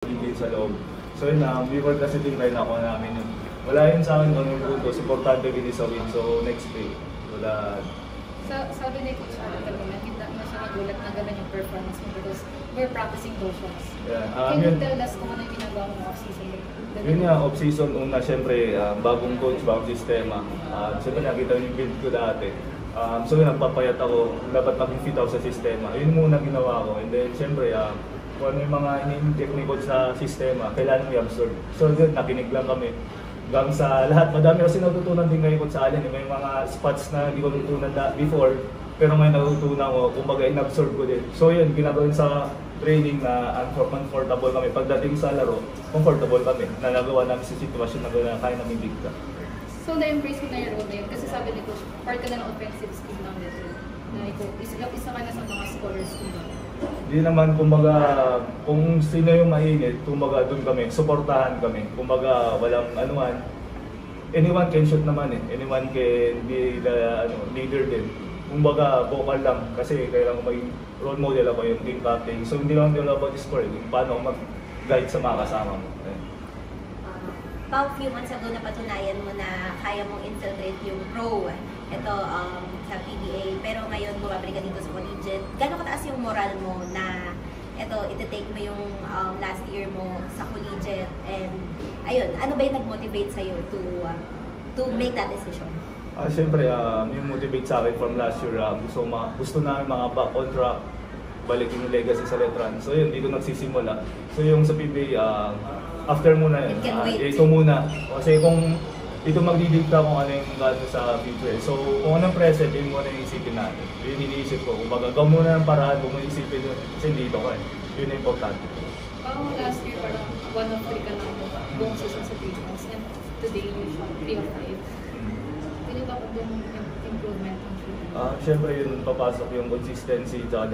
din sa loob. So yun na, before kasi tinry na ako namin yun. Wala yun sa akin kung yung punto, supportante din sa win. So next play, wala. Sabi ni Coach Alan talaga, nakita na siya nagulat na gano'n yung performance mo because we're practicing those shots. Yeah. Can you tell us kung ano yung ginagawa mo off-season? Yun nga, off-season, una syempre, bagong coach, bagong sistema. Siyempre nakita yung build ko dati. So yun, nagpapayat ako, dapat maging fit ako sa sistema. Yun muna ginawa ko. And then syempre, kung ano yung mga technical sa sistema, kailangan mo i-absorb. So yun, nakinig lang kami. Hanggang sa lahat, madami kasi natutunan din ngayon ko sa Alan. May mga spots na hindi ko natutunan before, pero may natutunan ko, kumbaga in-absorb ko din. So yun, ginagawin sa training na comfortable kami. Pagdating sa laro, comfortable kami. Nalagawa namin sa sitwasyon na kaya namin bigta. So na-embrace mo na yung role na yun? Kasi sabi ni Coach, part ka na ng offensive scheme ng Metro. Na ito, isa ka na sa mga scorers nila. Hindi naman, kumbaga, kung sino yung mainit, kumbaga doon kami, suportahan kami. Kumbaga, walang anuman. Anyone can shoot naman eh. Anyone can be the leader din. Kumbaga, vocal lang. Kasi kailangan may role model ako yung team captain. So hindi lang din about score, yung paano mag-guide sa mga kasama mo. About few months ago, napatunayan mo na kaya mong infiltrate yung pro. Ito sa PBA, pero ngayon bumabalik ka dito sa collegiate. Gano'ng kataas yung moral mo na ito, iti-take mo yung last year mo sa collegiate, and ayun, ano ba yung nag-motivate sa'yo to make that decision? Siyempre, yung motivate sa akin from last year, gusto namin mga back on track, balik yung legacy sa Letran. So yun, hindi ko nagsisimula. So yung sa PBA, after muna yun, ito muna. Kasi kung ito magdidikta kung ano yung gano'n sa future. So kung anong present, yun muna yung isipin natin. Yun iniisip ko. Kung gawin muna ng paraan, kung may isipin yun, kasi dito ko eh. Yun yung importante. Parang last year, parang 1 of 3 ka lang buong season sa Pilipinas. And today, you shot 3 of 5. Pili ba kung yung improvement ng shooting? Siyempre yun, papasok yung consistency at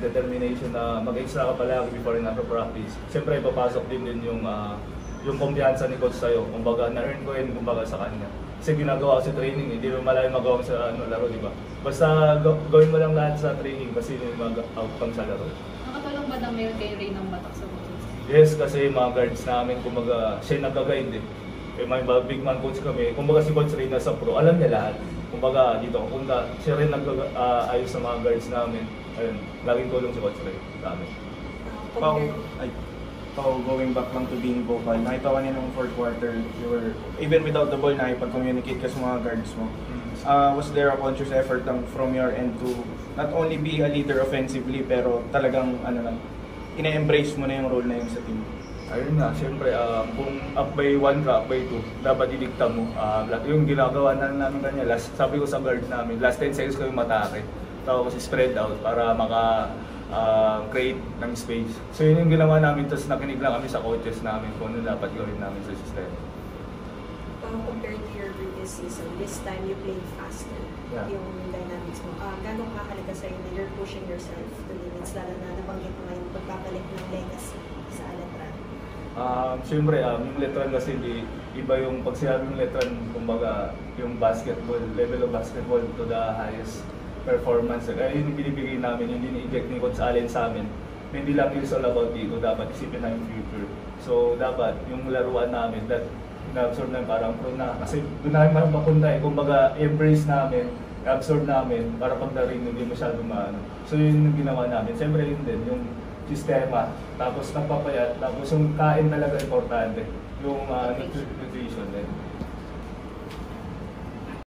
determination na mag-extra ka palagi before and after practice. Siyempre, papasok din yung kumpiyansa ni coach sa'yo. Kumbaga, na-earn ko yun kumbaga sa kanya. Kasi ginagawa ko sa training, hindi mo malayo magawa sa laro, di ba? Basta gawin mo lang lahat sa training kasi yun yung mag-outcome sa laro. Nakatulong ba na meron kayo rin ng batak sa coaches? Yes, kasi mga guards namin, kumbaga, siya nagka-guide eh. May big man coach kami. Kumbaga si Coach Reyna sa pro, alam niya lahat. Kumbaga dito ako punta, siya rin nag-ayos sa mga guards namin. Ayun, laging tulong si Coach Reyna sa amin. Pao, going back lang to being vocal, nakita ko niya nung fourth quarter, you were, even without the ball, nakipag-communicate ka sa mga guards mo. Was there a conscious effort from your end to not only be a leader offensively, pero talagang ina-embrace mo na yung role na yun sa team? Ayun nga, siyempre, kung up by 1 ka, up by 2, dapat didikta mo. Yung ginagawa na namin kanya, sabi ko sa guard namin, last 10 seconds ko yung matake. Tapos spread out para create ng space. So yun yung ginawa namin, tapos nakinig lang kami sa coaches namin kung ano dapat gawin namin sa system. Compared to your previous season, this time you played faster. Yeah. Yung dynamics mo. Gano'ng kakalaga sa'yo na you're pushing yourself to limits, lalo na nabanggit mo ngayon pagbabalik ng legacy sa Letran? Siyempre, yung Letran kasi iba yung pag sinabing Letran, kumbaga yung basketball, level of basketball to the highest performance. Kaya yun yung binibigay namin, yung ini-eject ni Coach Allen sa amin. Hindi lang yung all about dito, dapat isipin na yung future. So dapat yung laruan namin, that na-absorb namin parang pro na. Kasi doon namin parang papunta eh. Kumbaga, embrace namin, absorb namin para pagdating hindi masyado maano. So yun yung ginawa namin. Siyempre yun din, yung sistema, tapos nagpapayat, tapos yung kain talaga importante, yung nutrition din.